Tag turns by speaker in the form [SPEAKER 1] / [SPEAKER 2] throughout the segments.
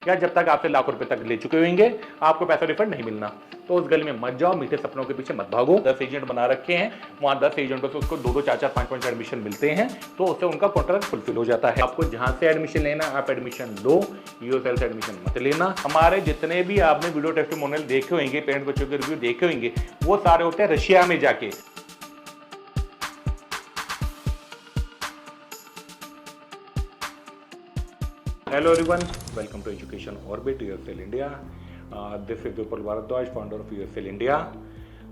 [SPEAKER 1] क्या जब तक आपसे लाख रुपए तक ले चुके होंगे आपको पैसा रिफंड नहीं मिलना। तो उस गली में मत जाओ, मीठे सपनों के पीछे मत भागो। 10 एजेंट बना रखे हैं, वहाँ 10 एजेंटों से उसको 2-2, 4-4, 5-5 एडमिशन मिलते हैं, तो उससे उनका कॉन्ट्रैक्ट फुलफिल हो जाता है। आपको जहाँ से एडमिशन लेना आप एडमिशन लो, यूएसएल से एडमिशन मत लेना। हमारे जितने भी आपने वीडियो टेस्टिमोनियल देखे होंगे, पेरेंट्स बच्चों के रिव्यू देखे होंगे, वो सारे होते हैं रशिया में जाके। Hello everyone, welcome to Education Orbit USL India. This is Vipul Bharadwaj, founder of USL India.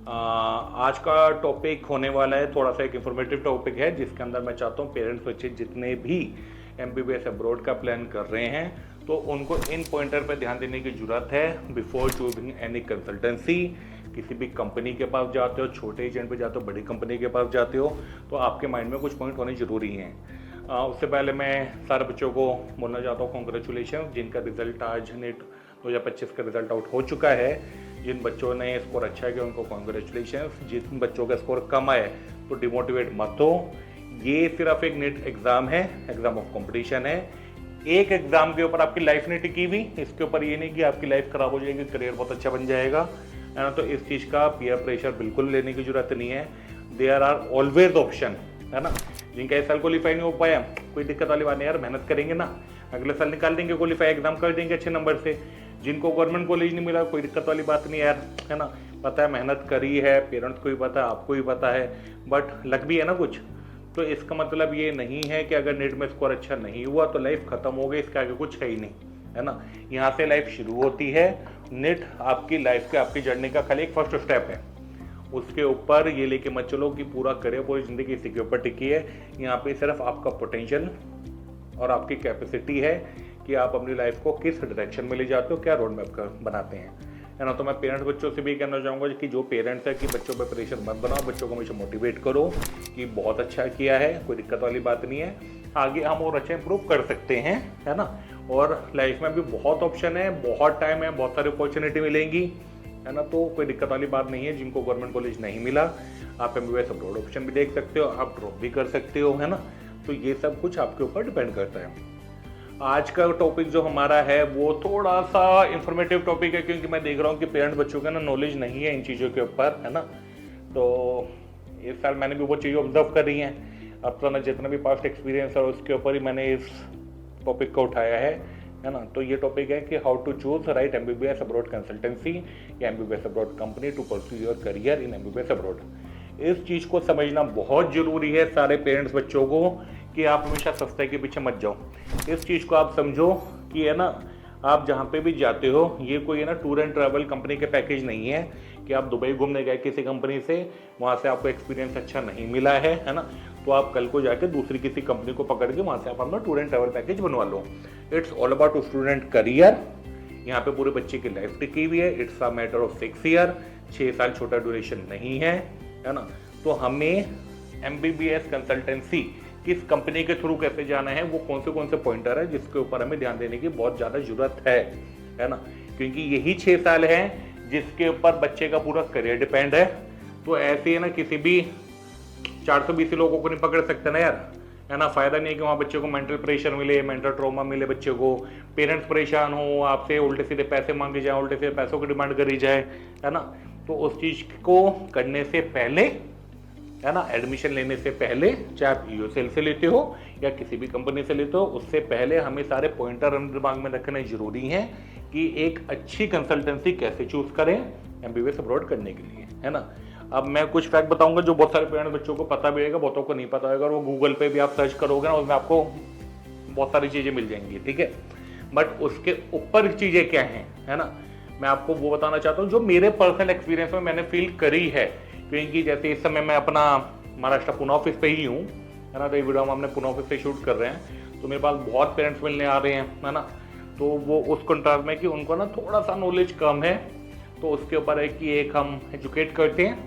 [SPEAKER 1] आज का टॉपिक होने वाला है थोड़ा सा एक इंफॉर्मेटिव टॉपिक है, जिसके अंदर मैं चाहता हूँ पेरेंट्स बच्चे जितने भी MBBS अब्रॉड का प्लान कर रहे हैं तो उनको इन पॉइंटर पर ध्यान देने की जरूरत है बिफोर चूजिंग एनी कंसल्टेंसी। किसी भी कंपनी के पास जाते हो, छोटे एजेंट पे जाते हो, बड़ी कंपनी के पास जाते हो, तो आपके माइंड में कुछ पॉइंट होने जरूरी हैं। उससे पहले मैं सारे बच्चों को बोलना चाहता हूँ कॉन्ग्रेचुलेशन, जिनका रिजल्ट आज नेट 2025 का रिजल्ट आउट हो चुका है। जिन बच्चों ने स्कोर अच्छा किया उनको कॉन्ग्रेचुलेशन, जिन बच्चों का स्कोर कम आए तो डिमोटिवेट मत हो। ये सिर्फ एक नेट एग्ज़ाम है, एग्ज़ाम ऑफ कॉम्पिटिशन है। एक एग्ज़ाम के ऊपर आपकी लाइफ नहीं टिकी हुई, इसके ऊपर ये नहीं कि आपकी लाइफ ख़राब हो जाएगी, करियर बहुत अच्छा बन जाएगा, है ना। तो इस चीज़ का पीयर प्रेशर बिल्कुल लेने की जरूरत नहीं है। देयर आर ऑलवेज ऑप्शन, है ना। जिनका इस साल क्वालिफाई नहीं हो पाया, कोई दिक्कत वाली बात नहीं यार, मेहनत करेंगे ना, अगले साल निकाल देंगे क्वालिफाई, एग्जाम कर देंगे अच्छे नंबर से। जिनको गवर्नमेंट कॉलेज नहीं मिला, कोई दिक्कत वाली बात नहीं यार, है ना। पता है मेहनत करी है, पेरेंट्स को भी पता है, आपको भी पता है, बट लक भी है ना कुछ। तो इसका मतलब ये नहीं है कि अगर नेट में स्कोर अच्छा नहीं हुआ तो लाइफ खत्म हो गई, इसके आगे कुछ है ही नहीं, है ना। यहाँ से लाइफ शुरू होती है। नेट आपकी लाइफ के, आपकी जर्नी का खाली एक फर्स्ट स्टेप है। उसके ऊपर ये लेके मत चलो कि पूरा करियर, पूरी ज़िंदगी इसी के ऊपर टिकी है। यहाँ पे सिर्फ आपका पोटेंशियल और आपकी कैपेसिटी है कि आप अपनी लाइफ को किस डायरेक्शन में ले जाते हो, क्या रोड मैप बनाते हैं, है ना। तो मैं पेरेंट्स बच्चों से भी कहना चाहूँगा कि जो पेरेंट्स है कि बच्चों पे प्रेशर मत बनाओ, बच्चों को हमेशा मोटिवेट करो कि बहुत अच्छा किया है, कोई दिक्कत वाली बात नहीं है, आगे हम और अच्छा इंप्रूव कर सकते हैं, है ना। और लाइफ में भी बहुत ऑप्शन है, बहुत टाइम है, बहुत सारी अपॉर्चुनिटी मिलेंगी, है ना। तो कोई दिक्कत वाली बात नहीं है। जिनको गवर्नमेंट कॉलेज नहीं मिला, आप MBBS अब्रॉड ऑप्शन भी देख सकते हो, आप ड्रॉप भी कर सकते हो, है ना। तो ये सब कुछ आपके ऊपर डिपेंड करता है। आज का टॉपिक जो हमारा है वो थोड़ा सा इंफॉर्मेटिव टॉपिक है, क्योंकि मैं देख रहा हूँ कि पेरेंट्स बच्चों का ना नॉलेज नहीं है इन चीज़ों के ऊपर, है ना। तो इस साल मैंने भी वो चीज़ें ऑब्जर्व कर रही हैं। अब तो ना जितना भी पास्ट एक्सपीरियंस है उसके ऊपर ही मैंने इस टॉपिक को उठाया है ना। तो ये टॉपिक है कि how to choose right MBBS abroad consultancy या MBBS abroad company to pursue your career in MBBS abroad. इस चीज़ को समझना बहुत ज़रूरी है सारे पेरेंट्स बच्चों को, कि आप हमेशा सस्ते के पीछे मत जाओ। इस चीज़ को आप समझो कि, है ना, आप जहाँ पे भी जाते हो, ये कोई, है ना, टूर एंड ट्रैवल कंपनी के पैकेज नहीं है कि आप दुबई घूमने गए किसी कंपनी से, वहाँ से आपको एक्सपीरियंस अच्छा नहीं मिला है ना, तो आप कल को जाके दूसरी किसी कंपनी को पकड़ के वहाँ से आप अपना टूर एंड ट्रैवल पैकेज बनवा लो। It's all about student career. यहाँ पे पूरे बच्चे की लाइफ टिकी हुई है। It's a matter of 6 year, 6 साल छोटा ड्यूरेशन नहीं है ना। तो हमें MBBS कंसल्टेंसी किस कंपनी के थ्रू कैसे जाना है, वो कौन से पॉइंटर है जिसके ऊपर हमें ध्यान देने की बहुत ज़्यादा जरूरत है ना। क्योंकि यही 6 साल है जिसके ऊपर बच्चे का पूरा करियर डिपेंड है। तो ऐसे, है ना, किसी भी 420 लोगों को नहीं पकड़ सकते ना यार, है ना। फायदा नहीं है कि वहाँ बच्चे को मेंटल प्रेशर मिले, मेंटल ट्रॉमा मिले, बच्चे को पेरेंट्स परेशान हो, आपसे उल्टे सीधे पैसे मांगे जाए, उल्टे सीधे पैसों की डिमांड करी जाए, है ना। तो उस चीज़ को करने से पहले, है ना, एडमिशन लेने से पहले, चाहे आप USL से लेते हो या किसी भी कंपनी से लेते हो, उससे पहले हमें सारे पॉइंटर दिमाग में रखने जरूरी हैं कि एक अच्छी कंसल्टेंसी कैसे चूज करें MBBS अब्रॉड करने के लिए, है ना। अब मैं कुछ फैक्ट बताऊंगा जो बहुत सारे पेरेंट्स बच्चों को पता भी रहेगा, बहुतों को नहीं पता होगा, और वो गूगल पे भी आप सर्च करोगे ना, उसमें आपको बहुत सारी चीज़ें मिल जाएंगी, ठीक है। बट उसके ऊपर चीज़ें क्या हैं, है ना, मैं आपको वो बताना चाहता हूँ जो मेरे पर्सनल एक्सपीरियंस में मैंने फील करी है। क्योंकि जैसे इस समय मैं अपना महाराष्ट्र पुणे ऑफिस पे ही हूँ, है ना। तो ये वीडियो हम अपने पुणे ऑफिस से शूट कर रहे हैं, तो मेरे पास बहुत पेरेंट्स मिलने आ रहे हैं, है ना। तो वो उस कंट्रास्ट में कि उनको ना थोड़ा सा नॉलेज कम है, तो उसके ऊपर है कि एक हम एजुकेट करते हैं,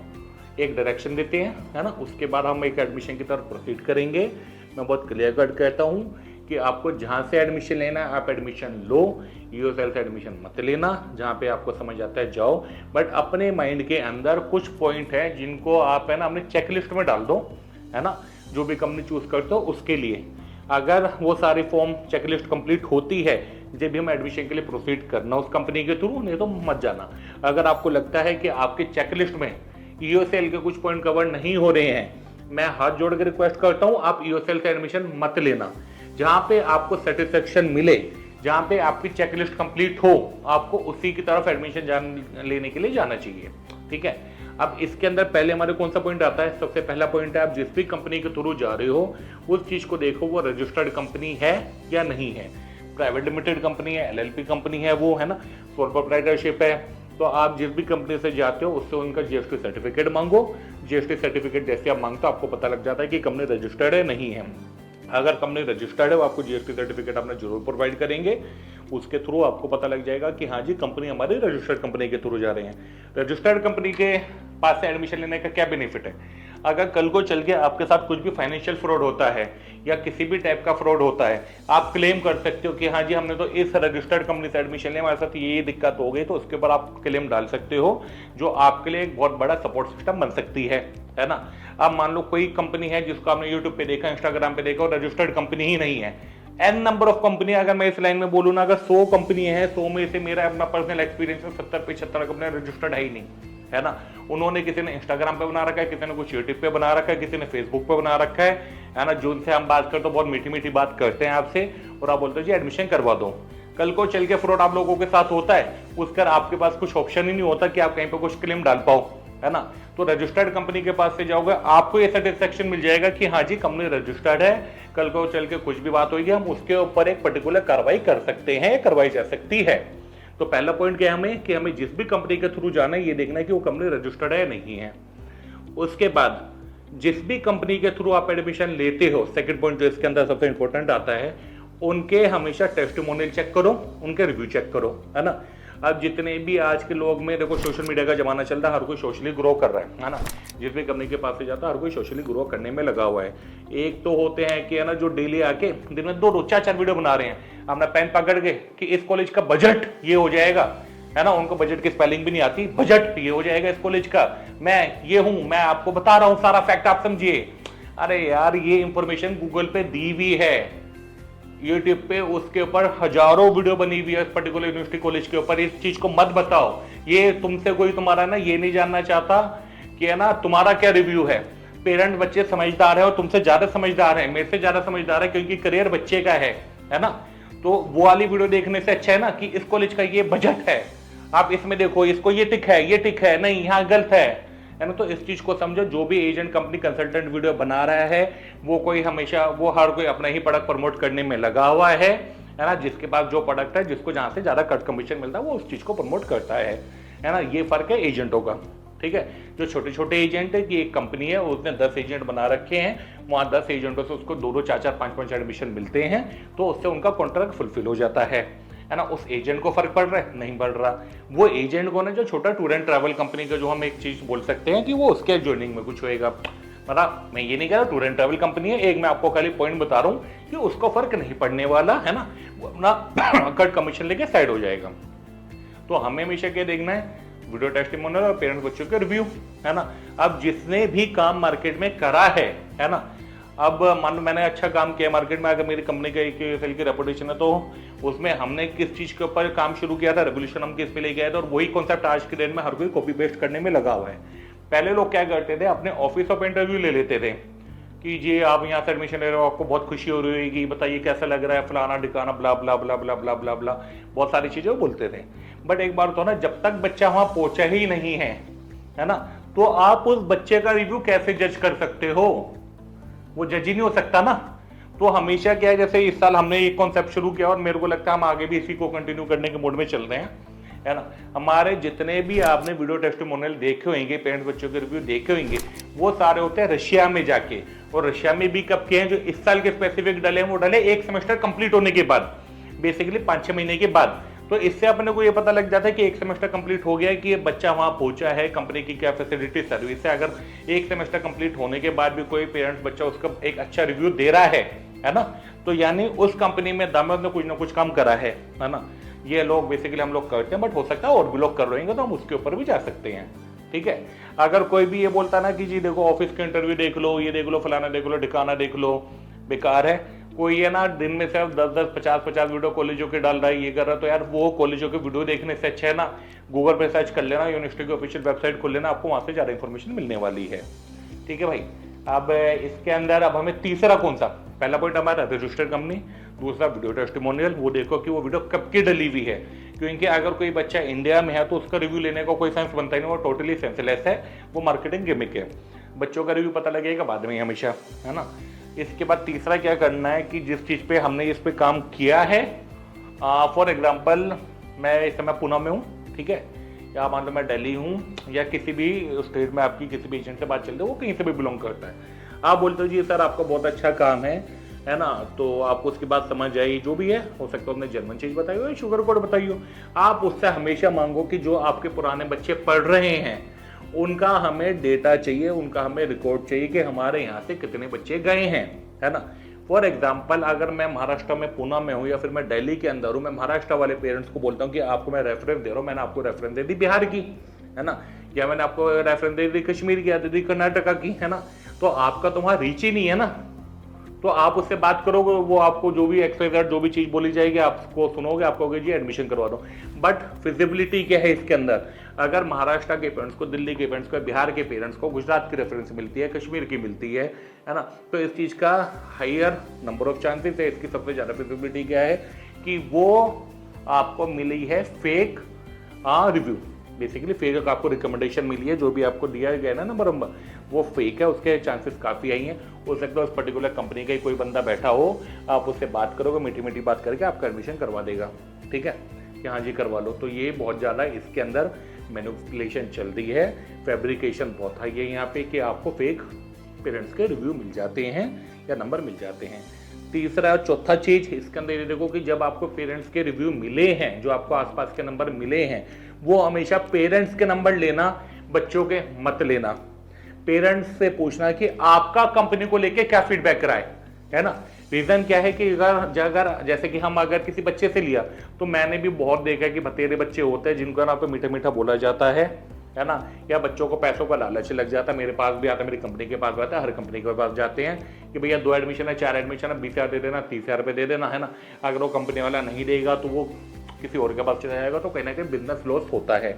[SPEAKER 1] एक डायरेक्शन देते हैं, है ना। उसके बाद हम एक एडमिशन की तरफ प्रोसीड करेंगे। मैं बहुत क्लियर कट कहता हूँ कि आपको जहाँ से एडमिशन लेना है आप एडमिशन लो, USL से एडमिशन मत लेना। जहाँ पे आपको समझ आता है जाओ, बट अपने माइंड के अंदर कुछ पॉइंट है जिनको आप, है ना, अपने चेकलिस्ट में डाल दो, है ना। जो भी कंपनी चूज करते हो उसके लिए अगर वो सारी फॉर्म चेकलिस्ट कंप्लीट होती है, जब भी हम एडमिशन के लिए प्रोसीड करना उस कंपनी के थ्रू, नहीं तो मत जाना। अगर आपको लगता है कि आपके चेकलिस्ट में ईओसीएल के कुछ पॉइंट कवर नहीं हो रहे हैं, मैं हाथ जोड़ के रिक्वेस्ट करता हूं आप ईओसीएल से एडमिशन मत लेना। जहां पे आपको सेटिस्फेक्शन मिले, जहां पे आपकी चेकलिस्ट कंप्लीट हो, आपको उसी की तरफ एडमिशन लेने के लिए जाना चाहिए। ठीक है, अब इसके अंदर पहले हमारे कौन सा पॉइंट आता है? सबसे पहला पॉइंट है, आप जिस भी कंपनी के थ्रू जा रहे हो उस चीज को देखो वो रजिस्टर्ड कंपनी है या नहीं है। प्राइवेट लिमिटेड कंपनी है, एलएलपी कंपनी है, वो है ना, सोल प्रोप्राइटरशिप है, तो आप जिस भी कंपनी से जाते हो उससे उनका जीएसटी सर्टिफिकेट मांगो। जीएसटी सर्टिफिकेट जैसे आप मांगते हो आपको पता लग जाता है कि कंपनी रजिस्टर्ड है नहीं है। अगर कंपनी रजिस्टर्ड है वो आपको जीएसटी सर्टिफिकेट अपना जरूर प्रोवाइड करेंगे, उसके थ्रू आपको पता लग जाएगा कि हाँ जी कंपनी हमारी रजिस्टर्ड कंपनी के थ्रू जा रहे हैं। रजिस्टर्ड कंपनी के पास से एडमिशन लेने का क्या बेनिफिट है? अगर कल को चल के आपके साथ कुछ भी फाइनेंशियल फ्रॉड होता है या किसी भी टाइप का फ्रॉड होता है, आप क्लेम कर सकते हो कि हाँ जी हमने तो इस रजिस्टर्ड कंपनी से एडमिशन लिया, हमारे साथ ये दिक्कत हो गई, तो उसके ऊपर आप क्लेम डाल सकते हो, जो आपके लिए एक बहुत बड़ा सपोर्ट सिस्टम बन सकती है ना। अब मान लो कोई कंपनी है जिसको आपने यूट्यूब पे देखा, इंस्टाग्राम पे देखा और रजिस्टर्ड कंपनी ही नहीं है, एन नंबर ऑफ कंपनी, अगर मैं इस लाइन में बोलूँ ना, अगर 100 कंपनी है, 100 में से मेरा अपना पर्सनल एक्सपीरियंस है 70-75 कंपनी रजिस्टर्ड है ही नहीं, है ना। उन्होंने किसी ने इंस्टाग्राम पे बना रखा है, किसी ने कुछ यूट्यूब पे बना रखा है, किसी ने फेसबुक पे बना रखा है ना। जो उनसे हम बात करते हो बहुत मीठी मीठी बात करते हैं आपसे और आप बोलते हो जी एडमिशन करवा दो। कल को चल के फ्रॉड आप लोगों के साथ होता है, उसका आपके पास कुछ ऑप्शन ही नहीं होता कि आप कहीं पे कुछ क्लेम डाल पाओ, है ना। तो रजिस्टर्ड कंपनी के पास से जाओगे, आपको ये सेटिस्फेक्शन मिल जाएगा कि हाँ जी कंपनी रजिस्टर्ड है, कल को चल के कुछ भी बात होगी हम उसके ऊपर एक पर्टिकुलर कार्रवाई कर सकते हैं, करवाई जा सकती है। तो पहला पॉइंट क्या है हमें, कि हमें जिस भी कंपनी के थ्रू जाना है ये देखना है कि वो कंपनी रजिस्टर्ड है नहीं है। उसके बाद जिस भी कंपनी के थ्रू आप एडमिशन लेते हो, सेकंड पॉइंट जो इसके अंदर सबसे इंपॉर्टेंट आता है, उनके हमेशा टेस्टिमोनियल चेक करो, उनके रिव्यू चेक करो, है ना। अब जितने भी आज के लोग में देखो सोशल मीडिया का जमाना चल रहा है, हर कोई सोशली ग्रो कर रहा है ना। जिस भी कंपनी के पास से जाता है हर कोई सोशली ग्रो करने में लगा हुआ है। एक तो होते हैं कि है ना जो डेली आके दिन में 2 4 वीडियो बना रहे हैं, अपना पेन पकड़ के कि इस कॉलेज का बजट ये हो जाएगा, है ना। उनको बजट की स्पेलिंग भी नहीं आती, बजट ये हो जाएगा इस कॉलेज का, मैं ये हूं, मैं आपको बता रहा हूं सारा फैक्ट, आप समझिए। अरे यार ये इंफॉर्मेशन गूगल पे दी हुई है, यूट्यूब पे उसके ऊपर हजारों वीडियो बनी हुई है पर्टिकुलर यूनिवर्सिटी कॉलेज के ऊपर। इस चीज को मत बताओ, ये तुमसे कोई तुम्हारा ना ये नहीं जानना चाहता कि है ना तुम्हारा क्या रिव्यू है। पेरेंट बच्चे समझदार है और तुमसे ज्यादा समझदार है, मेरे से ज्यादा समझदार है, क्योंकि करियर बच्चे का है ना। तो वो वाली वीडियो देखने से अच्छा है ना कि इस कॉलेज का ये बजट है, आप इसमें देखो, इसको ये टिक है, ये टिक है, नहीं यहाँ गलत है ना। तो इस चीज को समझो, जो भी एजेंट कंपनी कंसल्टेंट वीडियो बना रहा है वो कोई हमेशा वो हर कोई अपना ही प्रोडक्ट प्रमोट करने में लगा हुआ है ना। जिसके पास जो प्रोडक्ट है, जिसको जहां से ज्यादा कट कमीशन मिलता है वो उस चीज को प्रमोट करता है ना। ये फर्क है एजेंटों का, ठीक है। जो छोटे छोटे एजेंट है कि एक कंपनी है उसने 10 एजेंट बना रखे हैं, वहां 10 एजेंटों से उसको 2 4 5 एडमिशन मिलते हैं, तो उससे उनका कॉन्ट्रैक्ट फुलफिल हो जाता है ना। उस एजेंट को फर्क पड़ रहा है? नहीं पड़ रहा। वो एजेंट को ना जो छोटा टूर एंड ट्रैवल कंपनी का, जो हम एक चीज बोल सकते हैं कि वो उसके ज्वाइनिंग में कुछ होएगा, मतलब मैं ये नहीं कह रहा टूर एंड ट्रैवल कंपनी है, एक मैं आपको खाली पॉइंट बता रहा हूँ कि उसको फर्क नहीं पड़ने वाला है ना, वो अपना कट कमीशन लेके साइड हो जाएगा। तो हमें हमेशा क्या देखना है, वीडियो टेस्टिमोनियल और पेरेंट्स बच्चों के रिव्यू, है ना। अब जिसने भी काम मार्केट में करा है ना, अब मान लो मैंने अच्छा काम किया मार्केट में, अगर मेरी कंपनी का एक सेल की रेपुटेशन है, तो उसमें हमने किस चीज के ऊपर काम शुरू किया था, रेवोल्यूशन हम किस पे लेके आए थे, और वही कॉन्सेप्ट आज के डेट में हर कोई कॉपी पेस्ट करने में लगा हुआ है। पहले लोग क्या करते थे, अपने ऑफिस ऑफ इंटरव्यू ले लेते थे कि जी आप यहाँ से एडमिशन ले रहे हो, आपको बहुत खुशी हो रही होगी, बताइए कैसा लग रहा है, फलाना ढिकाना, ब्ला ब्ला ब्ला ब्ला ब्ला ब्ला ब्ला, बहुत सारी चीजें वो बोलते थे। बट एक बार तो ना, जब तक बच्चा वहां पहुंचा ही नहीं है ना, तो आप उस बच्चे का रिव्यू कैसे जज कर सकते हो? वो जज ही नहीं हो सकता ना। तो हमेशा क्या है, जैसे इस साल हमने एक कॉन्सेप्ट शुरू किया और मेरे को लगता है हम आगे भी इसी को कंटिन्यू करने के मोड में चल रहे हैं, है ना। हमारे जितने भी आपने वीडियो टेस्टिमोनियल देखे होंगे, पेरेंट्स बच्चों के रिव्यू देखे होंगे, वो सारे होते हैं रशिया में जाके। और रशिया में भी कब किए हैं, जो इस साल के स्पेसिफिक डले हैं वो डले एक सेमेस्टर कंप्लीट होने के बाद, बेसिकली 5-6 महीने के बाद। तो इससे अपने को ये पता लग जाता है कि एक सेमेस्टर कंप्लीट हो गया है, कि ये बच्चा वहां पहुंचा है, कंपनी की क्या फैसिलिटी सर्विस है। अगर एक सेमेस्टर कंप्लीट होने के बाद भी कोई पेरेंट्स बच्चा उसका एक अच्छा रिव्यू दे रहा है ना, तो यानी उस कंपनी में दामाद ने कुछ ना कुछ काम करा है ना। ये लोग बेसिकली हम लोग करते हैं, बट हो सकता है और भी लोग कर रहे हैं, तो हम उसके ऊपर भी जा सकते हैं, ठीक है। अगर कोई भी ये बोलता ना कि जी देखो ऑफिस के इंटरव्यू देख लो, ये देख लो, फलाना देख लो, ठिकाना देख लो, बेकार है, कोई है ना दिन में सिर्फ 10-10, 50-50 वीडियो कॉलेजों के डाल रहा है, ये कर रहा है, तो यार वो कॉलेजों के वीडियो देखने से अच्छा है ना गूगल पे सर्च कर लेना, यूनिवर्सिटी की ऑफिशियल वेबसाइट खोल लेना, आपको वहां से ज़्यादा इन्फॉर्मेशन मिलने वाली है। ठीक है भाई। अब इसके अंदर अब हमें तीसरा कौन सा, पहला पॉइंट हमारा रजिस्टर्ड कंपनी, दूसरा वीडियो टेस्टिमोनियल, वो देखो कि वो वीडियो कब की डली हुई है, क्योंकि अगर कोई बच्चा इंडिया में है तो उसका रिव्यू लेने का कोई सेंस बनता ही नहीं, वो टोटली सेंसलेस है, वो मार्केटिंग गिमिक है। बच्चों का रिव्यू पता लगेगा बाद में हमेशा, है ना। इसके बाद तीसरा क्या करना है कि जिस चीज़ पे हमने इस पे काम किया है, फॉर एग्जांपल मैं इस समय पुणे में हूँ, ठीक है, या मान लो मैं दिल्ली हूँ, या किसी भी स्टेट में आपकी किसी भी एजेंट से बात चलती है, वो कहीं से भी बिलोंग करता है, आप बोलते हो जी सर आपका बहुत अच्छा काम है ना, तो आपको उसकी बात समझ आई, जो भी है, हो सकता है आपने जर्मन चीज़ बताई हो या शुगर कोड बताई हो, आप उससे हमेशा मांगो कि जो आपके पुराने बच्चे पढ़ रहे हैं उनका हमें डेटा चाहिए, उनका हमें रिकॉर्ड चाहिए कि हमारे यहाँ से कितने बच्चे गए हैं, है ना। फॉर एग्जाम्पल अगर मैं महाराष्ट्र में पुणे में हूँ या फिर मैं दिल्ली के अंदर हूँ, मैं महाराष्ट्र वाले पेरेंट्स को बोलता हूँ कि आपको मैं रेफरेंस दे रहा हूँ, मैंने आपको रेफरेंस दे दी बिहार की, है ना, या मैंने आपको रेफरेंस दे दी कश्मीर की, या दे दी कर्नाटका की, है ना, तो आपका तो वहाँ रीच ही नहीं है ना, तो आप उससे बात करोगे, वो आपको जो भी एक्सपेक्ट जो भी चीज़ बोली जाएगी आपको सुनोगे, आप कहोगे जी एडमिशन करवा दो। बट फिजिबिलिटी क्या है इसके अंदर, अगर महाराष्ट्र के पेरेंट्स को, दिल्ली के पेरेंट्स को, बिहार के पेरेंट्स को गुजरात की रेफरेंस मिलती है, कश्मीर की मिलती है ना, तो इस चीज़ का हायर नंबर ऑफ चांसेस है, इसकी सबसे ज़्यादा फिजिबिलिटी क्या है कि वो आपको मिली है फेक रिव्यू, बेसिकली फेक आपको रिकमेंडेशन मिली है, जो भी आपको दिया गया ना नंबर वो फेक है, उसके चांसेस काफ़ी आई हैं। हो सकता है उस पर्टिकुलर कंपनी का ही कोई बंदा बैठा हो, आप उससे बात करोगे, मीठी मीठी बात करके आपका एडमिशन करवा देगा, ठीक है, कि हाँ जी करवा लो। तो ये बहुत ज़्यादा इसके अंदर मैनिपुलेशन चल रही है, फैब्रिकेशन बहुत हाई है यहाँ पे कि आपको फेक पेरेंट्स के रिव्यू मिल जाते हैं या नंबर मिल जाते हैं। तीसरा चौथा चीज़ इसके अंदर ये देखो कि जब आपको पेरेंट्स के रिव्यू मिले हैं, जो आपको आसपास के नंबर मिले हैं, वो हमेशा पेरेंट्स के नंबर लेना, बच्चों के मत लेना। पेरेंट्स से पूछना कि आपका कंपनी को लेके क्या फीडबैक रहा है ना। रीजन क्या है कि अगर जैसे कि हम अगर किसी बच्चे से लिया, तो मैंने भी बहुत देखा है कि भतेरे बच्चे होते हैं जिनको ना पे मीठा मीठा बोला जाता है ना, या बच्चों को पैसों का लालच लग जाता है। मेरे पास भी आता है, मेरी कंपनी के पास भी आता है, हर कंपनी के पास जाते हैं कि भैया 2 एडमिशन है, 4 एडमिशन है, 20,000 दे देना, 30,000 रुपये दे देना, है ना। अगर वो कंपनी वाला नहीं देगा तो वो किसी और के पास चला जाएगा, तो कहीं ना कहीं बिजनेस लॉस होता है।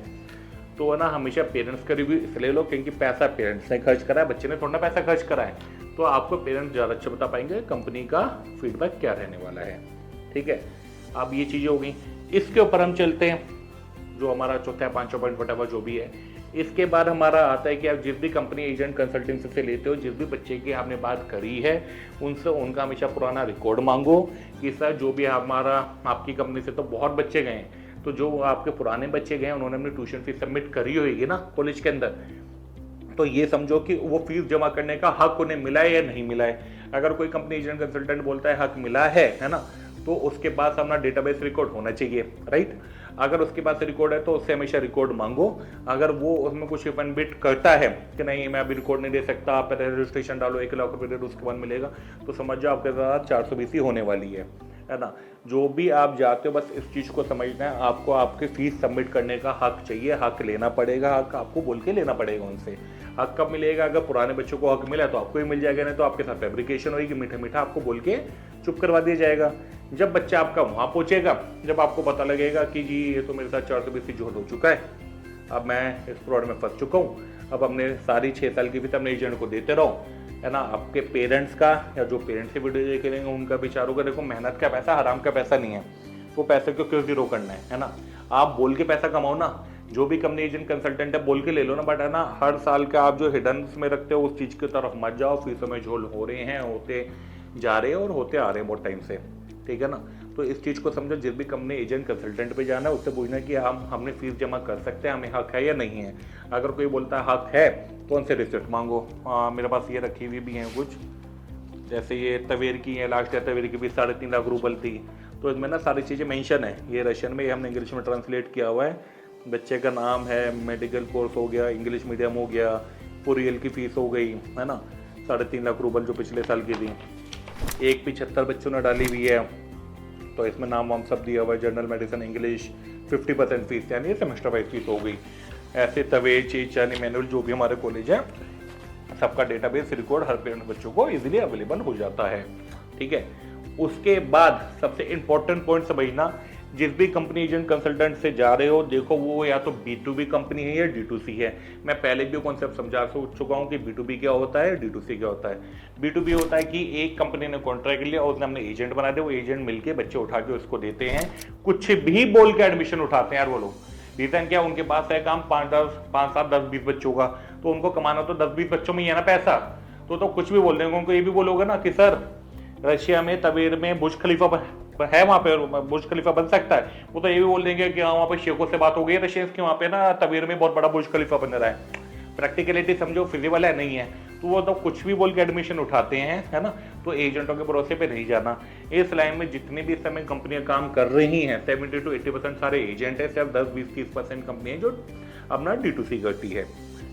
[SPEAKER 1] तो ना हमेशा पेरेंट्स का रिव्यू इसलिए लो क्योंकि पैसा पेरेंट्स ने खर्च करा है, बच्चे ने थोड़ा पैसा खर्च करा है, तो आपको पेरेंट्स ज़्यादा अच्छा बता पाएंगे कंपनी का फीडबैक क्या रहने वाला है, ठीक है। अब ये चीज़ें हो गई, इसके ऊपर हम चलते हैं जो हमारा चौथा 5 पॉइंट वटेवर जो भी है। इसके बाद हमारा आता है कि आप जिस भी कंपनी एजेंट कंसल्टेंसी से लेते हो, जिस भी बच्चे की आपने बात करी है उनसे उनका हमेशा पुराना रिकॉर्ड मांगो कि सर जो भी हमारा आपकी कंपनी से तो बहुत बच्चे गए हैं, तो जो आपके पुराने बच्चे गए उन्होंने अपनी ट्यूशन फीस सबमिट करी होगी ना कॉलेज के अंदर, तो ये समझो कि वो फीस जमा करने का हक उन्हें मिला है या नहीं मिला है। अगर कोई कंपनी एजेंट कंसल्टेंट बोलता है हक मिला है ना, तो उसके पास अपना डेटाबेस रिकॉर्ड होना चाहिए, राइट। अगर उसके पास रिकॉर्ड है तो उससे हमेशा रिकॉर्ड मांगो। अगर वो उसमें कुछ इवन बिट करता है कि नहीं मैं अभी रिकॉर्ड नहीं दे सकता, आप रजिस्ट्रेशन डालो 1 लाख रुपये दे, उसके बाद मिलेगा, तो समझ जाओ आपके साथ 420 होने वाली है ना। जो भी आप जाते हो बस इस चीज़ को समझना है, आपको आपकी फीस सबमिट करने का हक चाहिए, हक लेना पड़ेगा, हक आपको बोल के लेना पड़ेगा उनसे। हक कब मिलेगा, अगर पुराने बच्चों को हक मिला तो आपको ही मिल जाएगा, नहीं तो आपके साथ फैब्रिकेशन होगी, मीठा मीठा आपको बोल के चुप करवा दिया जाएगा। जब बच्चा आपका वहाँ पहुँचेगा, जब आपको पता लगेगा कि जी ये तो मेरे साथ 420 झूठ हो चुका है, अब मैं इस फ्रॉड में फंस चुका हूँ, अब अपने सारी 6 साल की फीस अपने एजेंट को देते रहो, है ना। आपके पेरेंट्स का या जो पेरेंट्स से वीडियो देख लेंगे उनका बेचारों का देखो मेहनत का पैसा हराम का पैसा नहीं है, वो पैसे को क्यों जीरो करना है ना। आप बोल के पैसा कमाओ ना, जो भी कंपनी एजेंट कंसल्टेंट है बोल के ले लो ना, बट है ना हर साल का आप जो हिडन में रखते हो उस चीज़ की तरफ मत जाओ। फीसों में झोल हो रहे हैं, होते जा रहे हैं और होते आ रहे हैं बहुत टाइम से, ठीक है ना। तो इस चीज़ को समझो, जिस भी कंपनी एजेंट कंसल्टेंट पे जाना है उससे पूछना कि हमने फीस जमा कर सकते हैं, हमें हक है या नहीं है। अगर कोई बोलता है हक है तो उनसे रिसिप्ट मांगो। मेरे पास ये रखी हुई भी हैं कुछ, जैसे ये तवेर की है, लास्ट है तवेर की भी 3.5 लाख रूबल थी, तो इसमें ना सारी चीज़ें मेंशन है। ये रशियन में, ये हमने इंग्लिश में ट्रांसलेट किया हुआ है। बच्चे का नाम है, मेडिकल कोर्स हो गया, इंग्लिश मीडियम हो गया, पूरी की फीस हो गई, है ना, 3.5 लाख रूबल जो पिछले साल की थी। 175 बच्चों ने डाली हुई है, तो इसमें नाम वाम सब दिया हुआ है, जनरल मेडिसिन इंग्लिश 50% फीस, यानी सेमेस्टर वाइज फीस हो गई। ऐसे तवेर चीज यानी मैनुअल जो भी हमारे कॉलेज है सबका डेटाबेस रिकॉर्ड हर पेरेंट बच्चों को इजीली अवेलेबल हो जाता है, ठीक है। उसके बाद सबसे इंपॉर्टेंट पॉइंट समझना, जिस भी कंपनी एजेंट कंसल्टेंट से जा रहे हो, देखो वो या तो B2B कंपनी है या D2C है। मैं पहले भी कॉन्सेप्ट समझा चुका हूँ कि B2B क्या होता है, D2C क्या होता है। B2B होता है कि एक कंपनी ने कॉन्ट्रैक्ट लिया और उसने अपने एजेंट बना दिया, वो एजेंट मिलके बच्चे उठा के उसको देते हैं, कुछ भी बोल के एडमिशन उठाते हैं यार वो लोग। रीजन क्या, उनके पास है काम 5 7 10 20 बच्चों का, तो उनको कमाना तो 10 20 बच्चों में ही है ना पैसा, तो कुछ भी बोल देंगे। उनको ये भी बोलोगे ना कि सर रशिया में तबेर में बुर्ज खलीफा है, वहाँ पे बुर्ज खलीफा बन सकता है, वो तो ये भी बोल देंगे कि हाँ वहाँ पे शेखों से बात हो गई है रशियंस की, वहाँ पे ना तबेर में बहुत बड़ा बुर्ज खलीफा बन रहा है। प्रैक्टिकलिटी समझो फिजिबल है नहीं है, तो वो तो कुछ भी बोल के एडमिशन उठाते हैं, है ना। तो एजेंटों के भरोसे पे नहीं जाना। इस लाइन में जितनी भी इस समय कंपनियां काम कर रही हैं 70 to 80% सारे एजेंट है, सिर्फ 10-20-30% कंपनी है जो अपना D2C करती है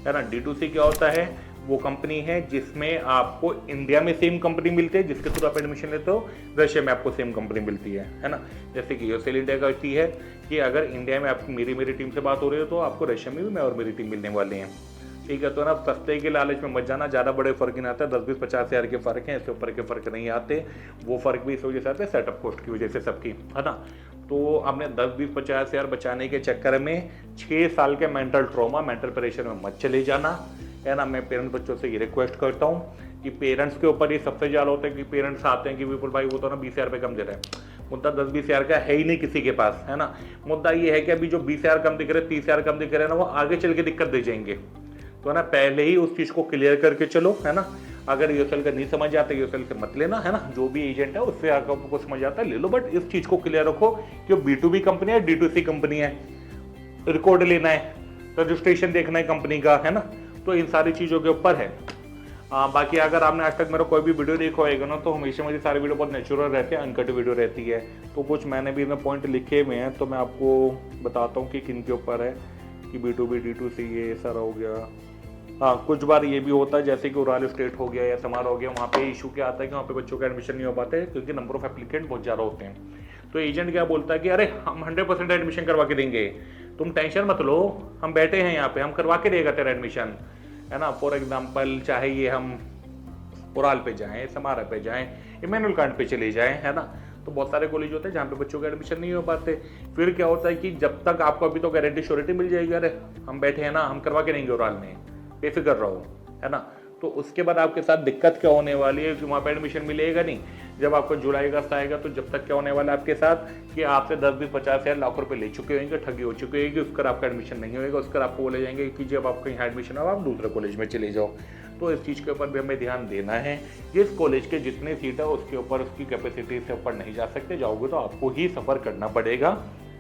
[SPEAKER 1] ना। D2C क्या होता है, वो कंपनी है जिसमें आपको इंडिया में सेम कंपनी मिलती है जिसके थ्रू आप एडमिशन लेते हो, रशिया में आपको सेम कंपनी मिलती है ना। जैसे कि यूएसएल इंडिया करती है कि अगर इंडिया में आपकी मेरी टीम से बात हो रही है तो आपको रशिया में भी मैं और मेरी टीम मिलने वाले हैं, ठीक है। तो ना सस्ते के लालच में मत जाना, ज़्यादा बड़े फर्क नहीं आता है, 10-20-50 हज़ार के फर्क हैं, इससे ऊपर के फर्क नहीं आते। वो फर्क भी इस वजह से आते हैं सेटअप कॉस्ट की वजह से सबकी, है ना। तो आपने 10-20-50 हज़ार बचाने के चक्कर में 6 साल के मेंटल ट्रॉमा, मेंटल प्रेशर में मत चले जाना, है ना। मैं पेरेंट्स बच्चों से ये रिक्वेस्ट करता हूँ कि पेरेंट्स के ऊपर ये सबसे ज़्यादा होता है कि पेरेंट्स आते हैं कि विपुल भाई वो तो ना 20 हज़ार रुपये कम दे रहे हैं, मुद्दा 10-20 हज़ार का है ही नहीं किसी के पास, है ना। मुद्दा ये है कि अभी जो 20 हज़ार कम दिख रहे हैं, 30 हज़ार कम दिख रहे हैं ना, वो आगे चल के दिक्कत दे जाएंगे। तो ना पहले ही उस चीज़ को क्लियर करके चलो, है ना। अगर यूएसएल का नहीं समझ आता यूएसएल से मत लेना, है ना। जो भी एजेंट है उससे आपको समझ आता है ले लो, बट इस चीज़ को क्लियर रखो कि वो B2B कंपनी है D2C कंपनी है, रिकॉर्ड लेना है, रजिस्ट्रेशन देखना है कंपनी का, है ना। तो इन सारी चीज़ों के ऊपर है। बाकी अगर आपने आज तक मेरा कोई भी वीडियो देखा होगा ना, तो हमेशा मेरी सारी वीडियो बहुत नेचुरल रहती है, अनकट वीडियो रहती है। तो कुछ मैंने भी इसमें पॉइंट लिखे हुए हैं, तो मैं आपको बताता हूँ कि किन के ऊपर है कि B2B D2C ये सारा हो गया। हाँ, कुछ बार ये भी होता है जैसे कि उराल स्टेट हो गया या समार हो गया, वहाँ पे इशू क्या आता है कि वहाँ पे बच्चों का एडमिशन नहीं हो पाते क्योंकि नंबर ऑफ एप्लीकेंट बहुत ज़्यादा होते हैं। तो एजेंट क्या बोलता है कि अरे हम 100% एडमिशन करवा के देंगे, तुम टेंशन मत लो, हम बैठे हैं यहाँ पे, हम करवा के देगा तेरा एडमिशन, है ना। फॉर एग्जाम्पल चाहे ये हम उराल पे जाएँ, समारा पे जाएँ, इमैनुअल कांट पे चले जाएँ, है ना। तो बहुत सारे कॉलेज होते हैं जहाँ पे बच्चों का एडमिशन नहीं हो पाते। फिर क्या होता है कि जब तक आपको अभी तो गारंटी श्योरिटी मिल जाएगी, अरे हम बैठे हैं ना, हम करवा के देंगे उराल में, बेफिक्र रहो, है ना। तो उसके बाद आपके साथ दिक्कत क्या होने वाली है कि वहाँ पे एडमिशन मिलेगा नहीं। जब आपको जुलाई अगस्त आएगा तो जब तक क्या होने वाला है आपके साथ कि आपसे 10-20-50 हज़ार लाख रुपए ले चुके होंगे, ठगी हो चुकी होगी, उसका आपका एडमिशन नहीं होगा, उसका आपको बोले जाएंगे कि जब आपका यहाँ एडमिशन हो आप दूसरे कॉलेज में चले जाओ। तो इस चीज़ के ऊपर भी हमें ध्यान देना है। जिस कॉलेज के जितने सीट है उसके ऊपर उसकी कैपेसिटी से ऊपर नहीं जा सकते, जाओगे तो आपको ही सफ़र करना पड़ेगा,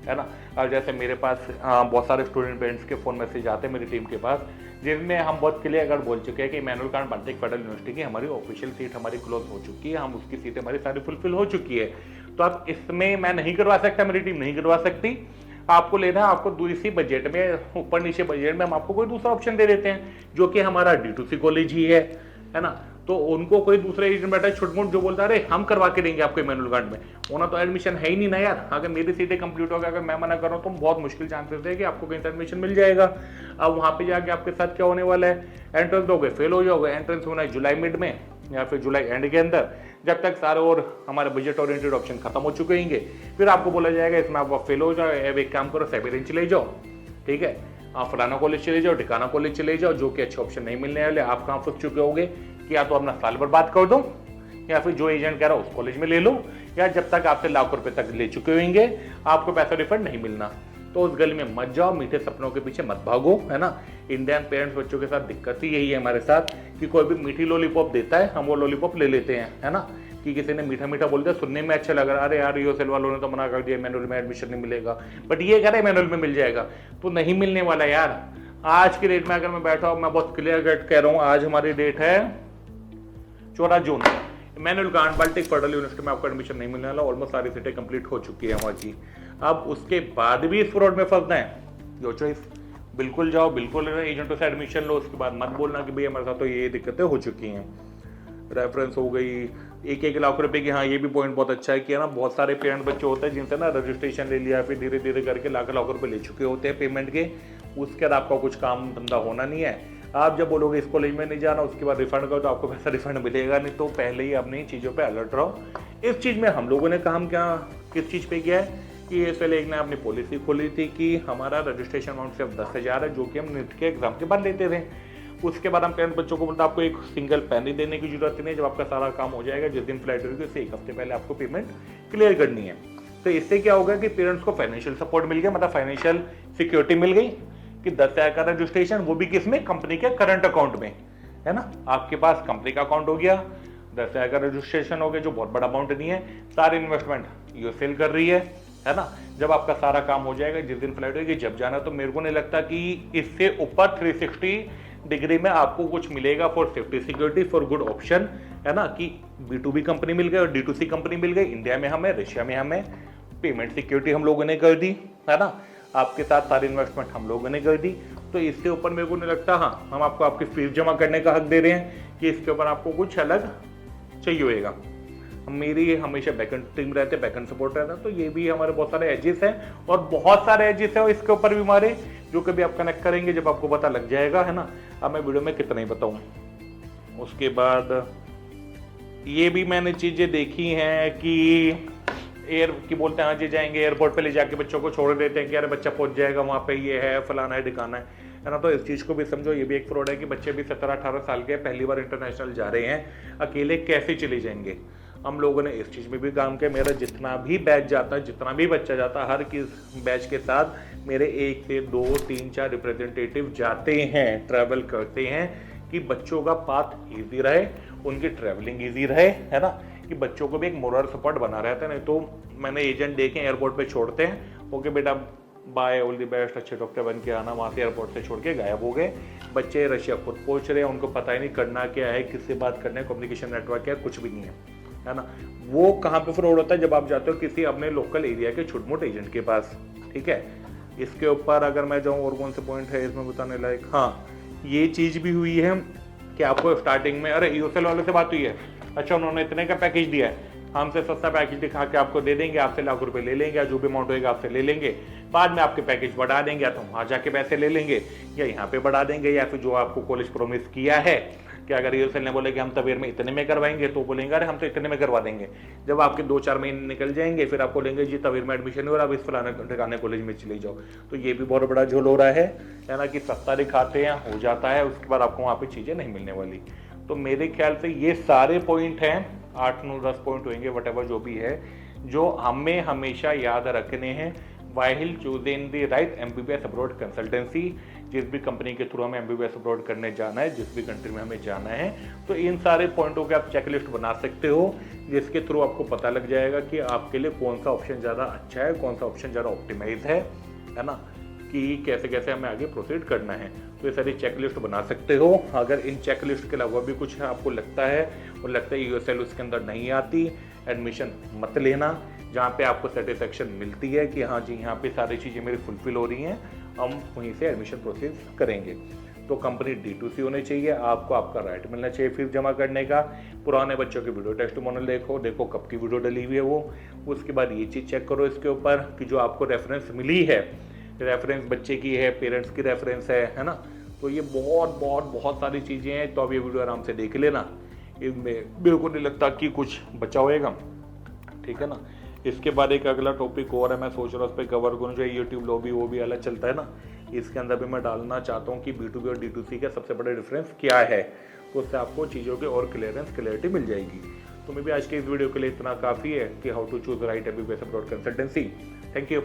[SPEAKER 1] है ना। और जैसे मेरे पास बहुत सारे स्टूडेंट पेरेंट्स के फ़ोन मैसेज आते हैं मेरी टीम के पास, जिनमें हम बहुत क्लियर कर बोल चुके हैं कि Emmanuel Kant Baltic Federal university की हमारी ऑफिशियल सीट हमारी क्लोज हो चुकी है, हम उसकी सीटें हमारी सारी फुलफिल हो चुकी है। तो आप इसमें मैं नहीं करवा सकता, मेरी टीम नहीं करवा सकती, आपको लेना है, आपको इसी बजट में, ऊपर नीचे बजट में हम आपको कोई दूसरा ऑप्शन दे देते हैं जो कि हमारा D2C कॉलेज ही है ना। तो उनको कोई दूसरे एजेंट बैठा छुटमुट जो बोलता है अरे हम करवा के देंगे आपको इमैनुअल कांट में, होना तो एडमिशन है ही नहीं ना यार। अगर मेरी सीटें कंप्लीट हो गया, अगर मैं मना कर रहा हूँ तो बहुत मुश्किल चांसेस है कि आपको कहीं से एडमिशन मिल जाएगा। अब वहाँ पे जाके आपके साथ क्या होने वाला है, एंट्रेंस दोगे फेल हो जाओगे। एंट्रेंस होना है जुलाई मिड में या फिर जुलाई एंड के अंदर, जब तक सारे और हमारे बजट ओरिएंटेड ऑप्शन खत्म हो चुके होंगे, फिर आपको बोला जाएगा इसमें आप फेल हो जाओ, एक काम करो सेबेरिन चले जाओ, ठीक है, आप फलाना कॉलेज चले जाओ, ठिकाना कॉलेज चले जाओ, जो कि अच्छे ऑप्शन नहीं मिलने वाले। आप कहाँ फंस चुके होगे कि या तो अपना साल बर्बाद कर दो या फिर जो एजेंट कह रहा है उस कॉलेज में ले लो, या जब तक आपसे लाख रुपए तक ले चुके होंगे आपको पैसा रिफंड नहीं मिलना। तो उस गली में मत जाओ, मीठे सपनों के पीछे मत भागो, है ना। इंडियन पेरेंट्स बच्चों के साथ दिक्कत ही यही है हमारे साथ कि कोई भी मीठी लॉलीपॉप देता है, हम वो लॉलीपॉप ले लेते हैं, है ना। कि किसी ने मीठा मीठा बोल दिया, सुनने में अच्छा लग रहा है, अरे यार यूएसएल वालों ने तो मना कर दिया इमैनुअल में एडमिशन नहीं मिलेगा, बट ये कह रहे इमैनुअल में मिल जाएगा, तो नहीं मिलने वाला यार। आज की डेट में अगर मैं बैठा हूँ, मैं बहुत क्लियर कट कह रहा हूँ, आज हमारी डेट है 14 June. Immanuel Kant Baltic Federal University में आपको एडमिशन नहीं मिलने वाला, ऑलमोस्ट सारी सीटें कंप्लीट हो चुकी है वहाँ की। अब उसके बाद भी इस फ्रॉड में फंसना है, जो चॉइस, बिल्कुल जाओ, बिल्कुल एजेंटों से एडमिशन लो, उसके बाद मत बोलना कि भाई हमारे साथ तो ये दिक्कतें हो चुकी हैं। रेफरेंस हो गई 1-1 लाख रुपए की। हाँ, ये भी पॉइंट बहुत अच्छा है कि है ना, बहुत सारे पेरेंट बच्चे होते हैं जिनसे ना रजिस्ट्रेशन ले लिया, फिर धीरे धीरे करके लाख रुपए ले चुके होते हैं पेमेंट के, उसके बाद आपका कुछ काम धंधा होना नहीं है, आप जब बोलोगे इस कॉलेज में नहीं जाना, उसके बाद रिफंड करो, तो आपको पैसा रिफंड मिलेगा नहीं। तो पहले ही अपनी चीज़ों पे अलर्ट रहो। इस चीज़ में हम लोगों ने काम क्या किस चीज़ पे किया है कि यूएसएल एक ने अपनी पॉलिसी खोली थी कि हमारा रजिस्ट्रेशन अमाउंट सिर्फ 10,000 है, जो कि हम नीट के एग्जाम के बाद लेते थे। उसके बाद हम पेरेंट्स बच्चों को बोलते आपको एक सिंगल पेन ही देने की जरूरत नहीं है। जब आपका सारा काम हो जाएगा, जिस दिन फ्लाइट होगी उससे एक हफ्ते पहले आपको पेमेंट क्लियर करनी है। तो इससे क्या होगा कि पेरेंट्स को फाइनेंशियल सपोर्ट मिल गया, मतलब फाइनेंशियल सिक्योरिटी मिल गई कि 10,000 का रजिस्ट्रेशन, वो भी किसमें, कंपनी के करंट अकाउंट में, है ना। आपके पास कंपनी का अकाउंट हो गया, 10,000 का रजिस्ट्रेशन हो गया, जो बहुत बड़ा अमाउंट नहीं है। सारी इन्वेस्टमेंट यूएसएल कर रही है ना। जब आपका सारा काम हो जाएगा, जिस दिन फ्लाइट होगी, जब जाना, तो मेरे को नहीं लगता कि इससे ऊपर 360 डिग्री में आपको कुछ मिलेगा for safety security for good option, है ना। कि B2B कंपनी मिल गई और D2C कंपनी मिल गई। इंडिया में हमें, रशिया में हमें पेमेंट सिक्योरिटी हम लोगों ने कर दी, है ना। आपके साथ सारी इन्वेस्टमेंट हम लोगों ने कर दी। तो इसके ऊपर मेरे को नहीं लगता, हाँ, हम आपको आपकी फीस जमा करने का हक दे रहे हैं कि इसके ऊपर आपको कुछ अलग चाहिए होगा। मेरी हमेशा बैकएंड टीम रहते, बैकएंड सपोर्ट रहता, तो ये भी हमारे बहुत सारे एजेस हैं और बहुत सारे एजेस हैं इसके ऊपर भी हमारे, जो कभी आप कनेक्ट करेंगे जब आपको पता लग जाएगा, है ना। अब मैं वीडियो में कितना ही बताऊं। उसके बाद ये भी मैंने चीजें देखी हैं कि एयर की बोलते हैं, हाँ जी जाएंगे एयरपोर्ट पे ले जाके बच्चों को छोड़ देते हैं कि अरे बच्चा पहुंच जाएगा वहाँ पे, ये है फलाना है ठिकाना है ना। तो इस चीज़ को भी समझो, ये भी एक फ्रॉड है कि बच्चे भी 17-18 साल के पहली बार इंटरनेशनल जा रहे हैं, अकेले कैसे चले जाएंगे। हम लोगों ने इस चीज़ में भी काम किया। मेरा जितना भी बैच जाता है, जितना भी बच्चा जाता है, हर किस बैच के साथ मेरे 1 से 2, 3, 4 रिप्रेजेंटेटिव जाते हैं, ट्रैवल करते हैं कि बच्चों का पाथ ईजी रहे, उनकी ट्रैवलिंग ईजी रहे, है ना, कि बच्चों को भी एक मोरल सपोर्ट बना रहता है। नहीं तो मैंने एजेंट देखे एयरपोर्ट पे छोड़ते हैं, ओके बेटा बाय, ऑल द बेस्ट, अच्छे डॉक्टर बन के आना, वहाँ से एयरपोर्ट से छोड़ के गायब हो गए। बच्चे रशिया खुद पहुँच रहे हैं, उनको पता ही नहीं करना क्या है, किससे बात करना है, कम्युनिकेशन नेटवर्क क्या है, कुछ भी नहीं है ना। वो कहाँ पे फ्रॉड होता है, जब आप जाते हो किसी अपने लोकल एरिया के छुटमुट एजेंट के पास, ठीक है। इसके ऊपर अगर मैं जाऊँ और कौन से पॉइंट है इसमें बताने लायक, हाँ, ये चीज़ भी हुई है कि आपको स्टार्टिंग में, अरे यूएसएल वाले से बात हुई है, अच्छा उन्होंने इतने का पैकेज दिया है, हमसे सस्ता पैकेज दिखा के आपको दे देंगे, आपसे लाख रुपए ले लेंगे, या जो भी अमाउंट होगा आपसे ले लेंगे, बाद में आपके पैकेज बढ़ा देंगे, या तो वहाँ जाके पैसे ले लेंगे या यहाँ पे बढ़ा देंगे, या फिर जो आपको कॉलेज प्रॉमिस किया है कि अगर यूएसएल ने बोले कि हम तवेर में इतने में करवाएंगे, तो बोलेंगे अरे हम तो इतने में करवा देंगे। जब आपके 2-4 महीने निकल जाएंगे, फिर आपको लेंगे जी तवेर में एडमिशन हो रहा, आप इस फलाने ठिकाने कॉलेज में चले जाओ। तो ये भी बहुत बड़ा झोल हो रहा है ना, कि सस्ता दिखाते हैं, हो जाता है, उसके बाद आपको वहाँ पे चीज़ें नहीं मिलने वाली। तो मेरे ख्याल से ये सारे पॉइंट हैं, 8-9-10 पॉइंट होंगे, वटेवर जो भी है, जो हमें हमेशा याद रखने हैं while choosing the right MBBS abroad consultancy. जिस भी कंपनी के थ्रू हमें एमबीबीएस अब्रॉड करने जाना है, जिस भी कंट्री में हमें जाना है, तो इन सारे पॉइंटों के आप चेकलिस्ट बना सकते हो, जिसके थ्रू आपको पता लग जाएगा कि आपके लिए कौन सा ऑप्शन ज़्यादा अच्छा है, कौन सा ऑप्शन ज़्यादा ऑप्टिमाइज है ना, कि कैसे कैसे हमें आगे प्रोसीड करना है। तो ये सारी चेकलिस्ट बना सकते हो। अगर इन चेकलिस्ट के अलावा भी कुछ आपको लगता है और लगता है यूएसएल उसके अंदर नहीं आती, एडमिशन मत लेना। जहाँ पे आपको सेटिस्फेक्शन मिलती है कि हाँ जी यहाँ पे सारी चीज़ें मेरी फुलफिल हो रही हैं, हम वहीं से एडमिशन प्रोसेस करेंगे। तो कंपनी D2C होनी चाहिए, आपको आपका राइट मिलना चाहिए फीस जमा करने का। पुराने बच्चों की वीडियो टेस्टिमोनियल देखो कब की वीडियो डली हुई है वो। उसके बाद ये चीज़ चेक करो इसके ऊपर कि जो आपको रेफरेंस मिली है, रेफरेंस बच्चे की है, पेरेंट्स की रेफरेंस है ना। तो ये बहुत सारी चीज़ें हैं। तो अब ये वीडियो आराम से देख लेना, इनमें बिल्कुल नहीं लगता कि कुछ बचा होएगा, ठीक है ना। इसके बाद एक अगला टॉपिक और है, मैं सोच रहा हूँ उस पर कवर करूँ, जो यूट्यूब लॉबी वो भी अलग चलता है ना, इसके अंदर भी मैं डालना चाहता हूँ कि B2B और D2C का सबसे बड़ा डिफरेंस क्या है। तो उससे आपको चीज़ों की और क्लियरिटी मिल जाएगी। तो मैं भी आज के इस वीडियो के लिए इतना काफ़ी है कि how to choose right MBBS abroad consultancy. Thank you.